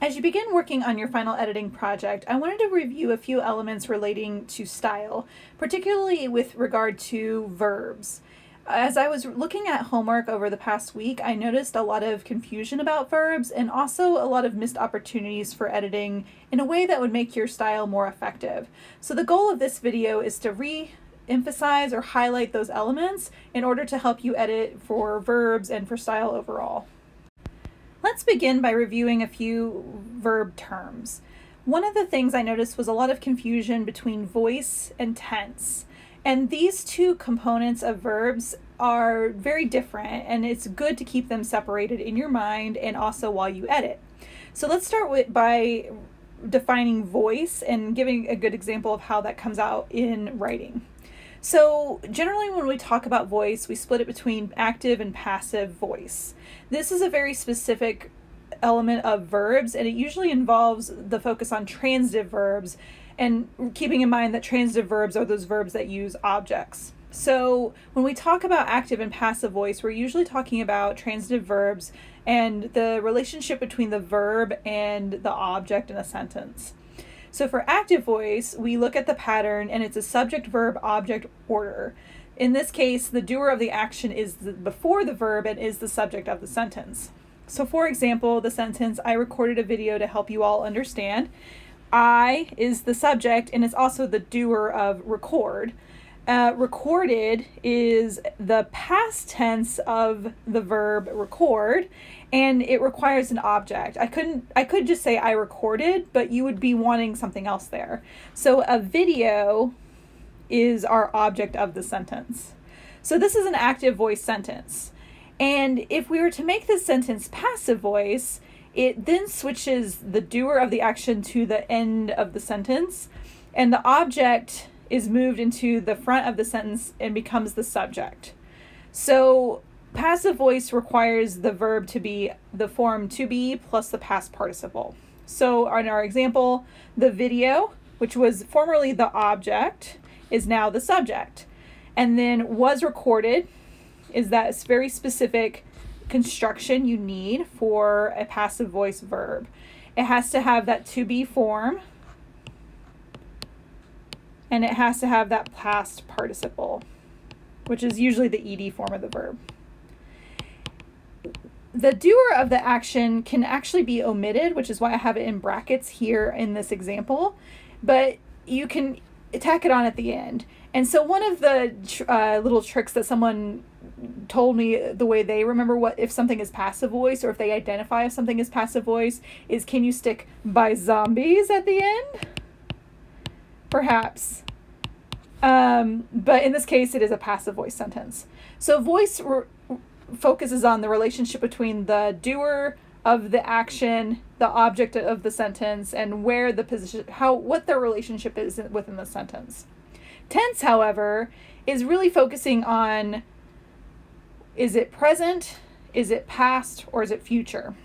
As you begin working on your final editing project, I wanted to review a few elements relating to style, particularly with regard to verbs. As I was looking at homework over the past week, I noticed a lot of confusion about verbs and also a lot of missed opportunities for editing in a way that would make your style more effective. So the goal of this video is to re-emphasize or highlight those elements in order to help you edit for verbs and for style overall. Let's begin by reviewing a few verb terms. One of the things I noticed was a lot of confusion between voice and tense. And these two components of verbs are very different, and it's good to keep them separated in your mind and also while you edit. So let's start by defining voice and giving a good example of how that comes out in writing. So generally when we talk about voice, we split it between active and passive voice. This is a very specific element of verbs, and it usually involves the focus on transitive verbs, and keeping in mind that transitive verbs are those verbs that use objects. So when we talk about active and passive voice, we're usually talking about transitive verbs and the relationship between the verb and the object in a sentence. So for active voice, we look at the pattern and it's a subject, verb, object order. In this case, the doer of the action is before the verb and is the subject of the sentence. So for example, the sentence, I recorded a video to help you all understand. I is the subject and it's also the doer of record. Recorded is the past tense of the verb record, and it requires an object. I could just say I recorded, but you would be wanting something else there. So a video is our object of the sentence. So this is an active voice sentence. And if we were to make this sentence passive voice, it then switches the doer of the action to the end of the sentence, and the object is moved into the front of the sentence and becomes the subject. So passive voice requires the verb to be the form to be plus the past participle. So in our example, the video, which was formerly the object, is now the subject. And then was recorded is that very specific construction you need for a passive voice verb. It has to have that to be form, and it has to have that past participle, which is usually the ed form of the verb. The doer of the action can actually be omitted, which is why I have it in brackets here in this example, but you can tack it on at the end. And so one of the little tricks that someone told me, the way they remember what if something is passive voice or if they identify if something is passive voice, is can you stick by zombies at the end? Perhaps. But in this case, it is a passive voice sentence. So voice focuses on the relationship between the doer of the action, the object of the sentence, and where the position, what their relationship is within the sentence. Tense, however, is really focusing on, is it present, is it past, or is it future?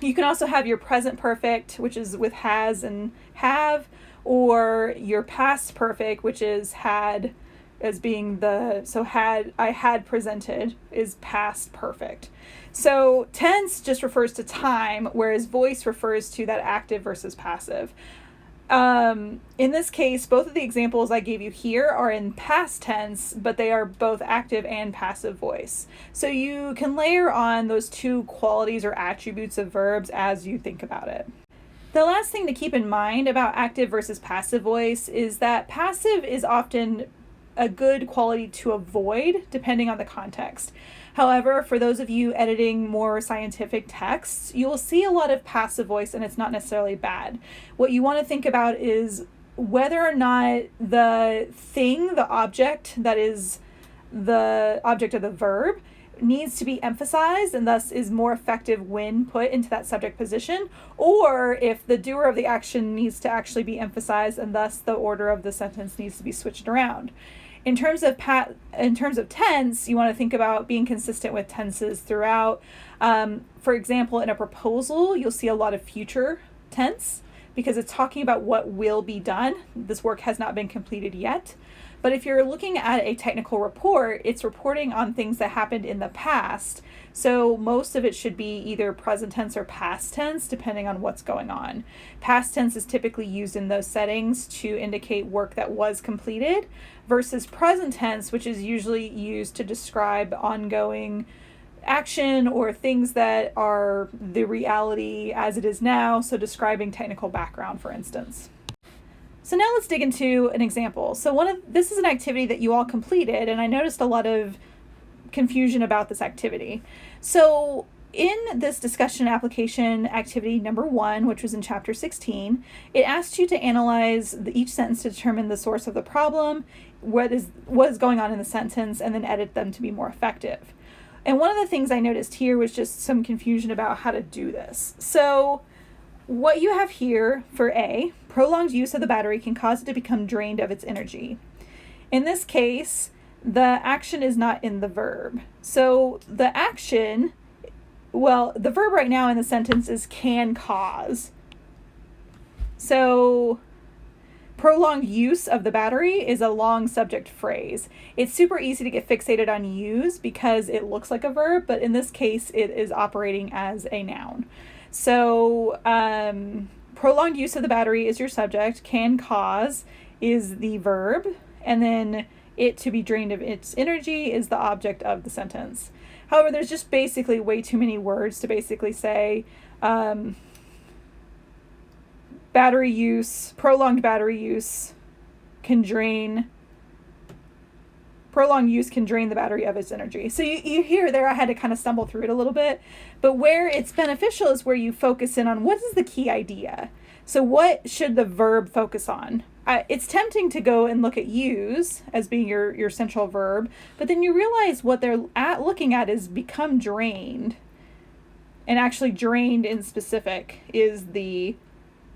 You can also have your present perfect, which is with has and have, or your past perfect, which is had, as being I had presented is past perfect. So tense just refers to time, whereas voice refers to that active versus passive. In this case, both of the examples I gave you here are in past tense, but they are both active and passive voice. So you can layer on those two qualities or attributes of verbs as you think about it. The last thing to keep in mind about active versus passive voice is that passive is often a good quality to avoid depending on the context. However, for those of you editing more scientific texts, you will see a lot of passive voice, and it's not necessarily bad. What you want to think about is whether or not the thing, the object that is the object of the verb, needs to be emphasized and thus is more effective when put into that subject position, or if the doer of the action needs to actually be emphasized and thus the order of the sentence needs to be switched around. In terms of tense, you want to think about being consistent with tenses throughout. For example, in a proposal, you'll see a lot of future tense because it's talking about what will be done. This work has not been completed yet. But if you're looking at a technical report, it's reporting on things that happened in the past. So most of it should be either present tense or past tense, depending on what's going on. Past tense is typically used in those settings to indicate work that was completed, versus present tense, which is usually used to describe ongoing action or things that are the reality as it is now, so describing technical background, for instance. So now let's dig into an example. So this is an activity that you all completed, and I noticed a lot of confusion about this activity. So in this discussion application activity number 1, which was in chapter 16, it asked you to analyze each sentence to determine the source of the problem, what is going on in the sentence, and then edit them to be more effective. And one of the things I noticed here was just some confusion about how to do this. So what you have here for A, prolonged use of the battery can cause it to become drained of its energy. In this case, the action is not in the verb. So the action, the verb right now in the sentence is can cause. So prolonged use of the battery is a long subject phrase. It's super easy to get fixated on use because it looks like a verb, but in this case, it is operating as a noun. So prolonged use of the battery is your subject, can cause is the verb, and then it to be drained of its energy is the object of the sentence. However, there's just basically way too many words to basically say battery use, prolonged battery use can drain, prolonged use can drain the battery of its energy. So you hear there, I had to kind of stumble through it a little bit, but where it's beneficial is where you focus in on what is the key idea. So what should the verb focus on? It's tempting to go and look at use as being your central verb, but then you realize what they're looking at is become drained, and actually drained in specific is the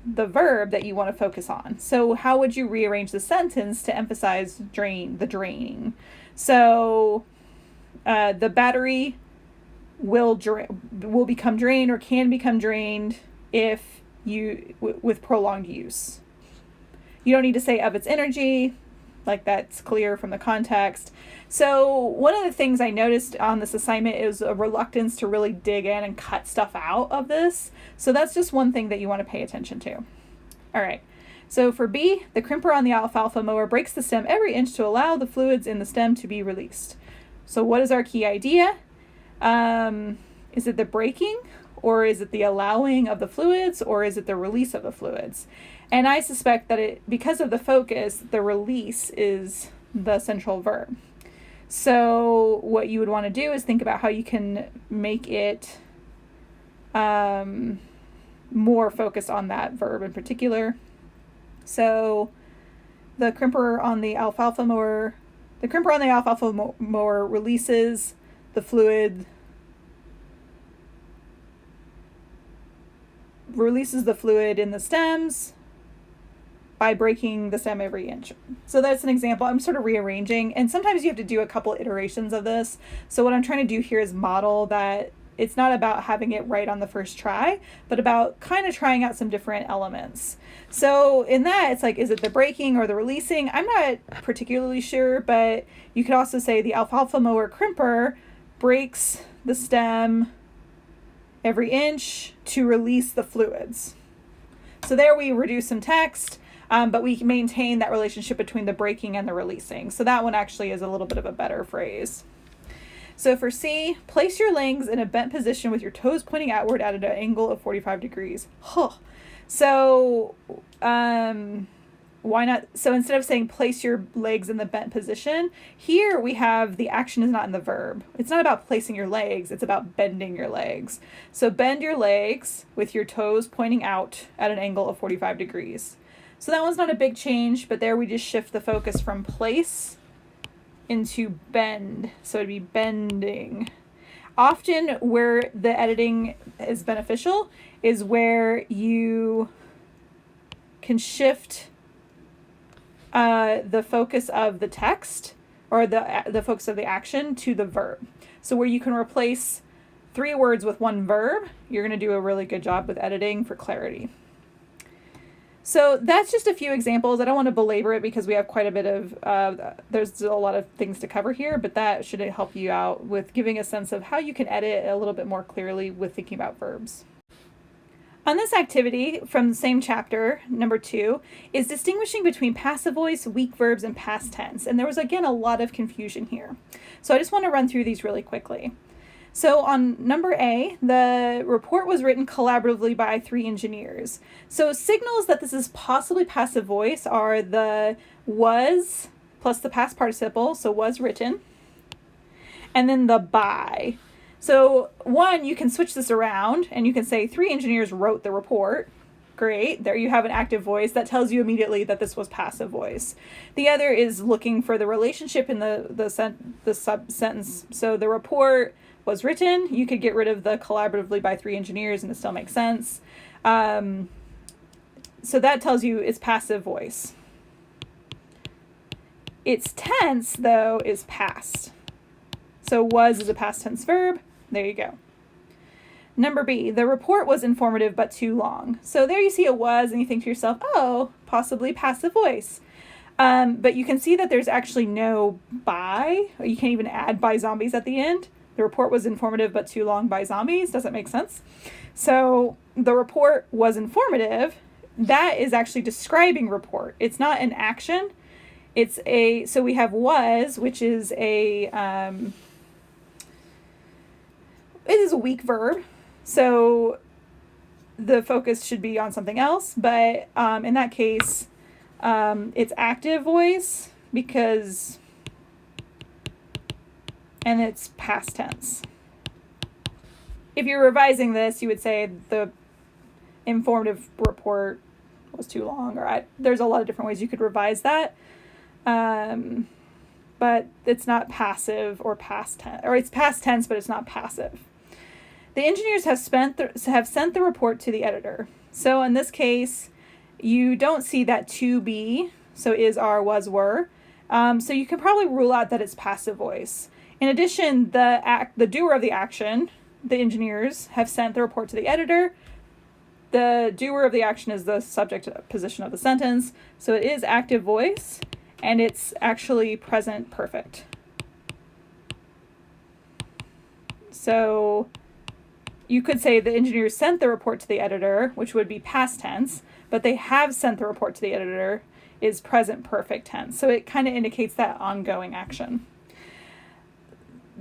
verb that you want to focus on. So how would you rearrange the sentence to emphasize the draining? So the battery will become drained or can become drained if with prolonged use. You don't need to say of its energy, like that's clear from the context. So one of the things I noticed on this assignment is a reluctance to really dig in and cut stuff out of this. So that's just one thing that you want to pay attention to. All right. So for B, the crimper on the alfalfa mower breaks the stem every inch to allow the fluids in the stem to be released. So what is our key idea? Is it the breaking, or is it the allowing of the fluids, or is it the release of the fluids? And I suspect that because of the focus, the release is the central verb. So what you would want to do is think about how you can make it more focused on that verb in particular. So the crimper on the alfalfa mower releases the fluid in the stems by breaking the stem every inch. So that's an example. I'm sort of rearranging, and sometimes you have to do a couple iterations of this. So what I'm trying to do here is model that it's not about having it right on the first try, but about kind of trying out some different elements. So in that, it's like, is it the breaking or the releasing? I'm not particularly sure, but you could also say the alfalfa mower crimper breaks the stem every inch to release the fluids. So there we reduce some text, but we maintain that relationship between the breaking and the releasing. So that one actually is a little bit of a better phrase. So for C, place your legs in a bent position with your toes pointing outward at an angle of 45 degrees. So why not? So instead of saying place your legs in the bent position, here we have the action is not in the verb. It's not about placing your legs, it's about bending your legs. So bend your legs with your toes pointing out at an angle of 45 degrees. So that one's not a big change, but there we just shift the focus from place into bend. So it'd be bending. Often where the editing is beneficial is where you can shift the focus of the text or the focus of the action to the verb. So where you can replace 3 words with one verb, you're going to do a really good job with editing for clarity. So that's just a few examples. I don't want to belabor it because we have quite a bit of, there's a lot of things to cover here, but that should help you out with giving a sense of how you can edit a little bit more clearly with thinking about verbs. On this activity from the same chapter, number 2, is distinguishing between passive voice, weak verbs, and past tense. And there was, again, a lot of confusion here. So I just want to run through these really quickly. So on number A, the report was written collaboratively by 3 engineers. So signals that this is possibly passive voice are the was plus the past participle, so was written, and then the by. So one, you can switch this around and you can say 3 engineers wrote the report. Great, there you have an active voice that tells you immediately that this was passive voice. The other is looking for the relationship in the sub-sentence. So the report was written, you could get rid of the collaboratively by 3 engineers and it still makes sense. So that tells you it's passive voice. Its tense, though, is past. So was is a past tense verb. There you go. Number B, the report was informative but too long. So there you see a was and you think to yourself, oh, possibly passive voice. But you can see that there's actually no by. You can't even add by zombies at the end. The report was informative but too long by zombies. Doesn't make sense. So the report was informative. That is actually describing report. It's not an action. It's a, so we have was, which is a, it is a weak verb. So the focus should be on something else. But in that case, it's active voice because, and it's past tense. If you're revising this, you would say the informative report was too long, or there's a lot of different ways you could revise that. But it's not passive or past tense, or it's past tense, but it's not passive. The engineers have sent the report to the editor. So in this case, you don't see that to be, so is, are, was, were. So you can probably rule out that it's passive voice. In addition, the doer of the action, the engineers, have sent the report to the editor. The doer of the action is the subject position of the sentence. So it is active voice, and it's actually present perfect. So you could say the engineers sent the report to the editor, which would be past tense, but they have sent the report to the editor is present perfect tense. So it kind of indicates that ongoing action.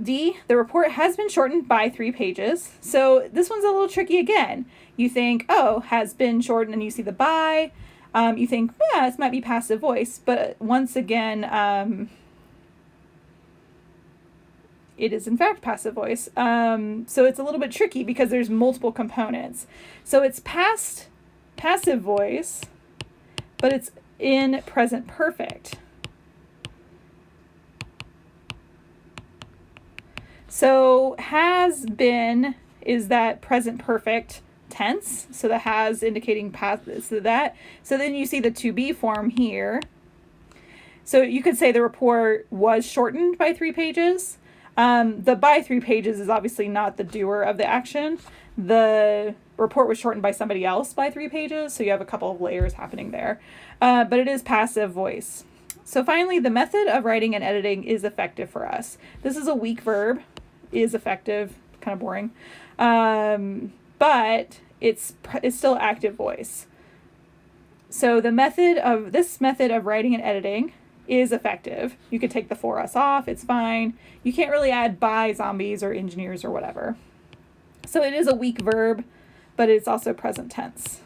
D, the report has been shortened by 3 pages. So this one's a little tricky again. You think, oh, has been shortened, and you see the by. You think, yeah, this might be passive voice. But once again, it is in fact passive voice. So it's a little bit tricky because there's multiple components. So it's passive voice, but it's in present perfect. So has been is that present perfect tense. So the has indicating past, so that. So then you see the to be form here. So you could say the report was shortened by 3 pages. The by 3 pages is obviously not the doer of the action. The report was shortened by somebody else by 3 pages. So you have a couple of layers happening there. But it is passive voice. So finally, the method of writing and editing is effective for us. This is a weak verb, is effective, kind of boring. But it's still active voice. So this method of writing and editing is effective. You could take the for us off, it's fine. You can't really add by zombies or engineers or whatever. So it is a weak verb, but it's also present tense.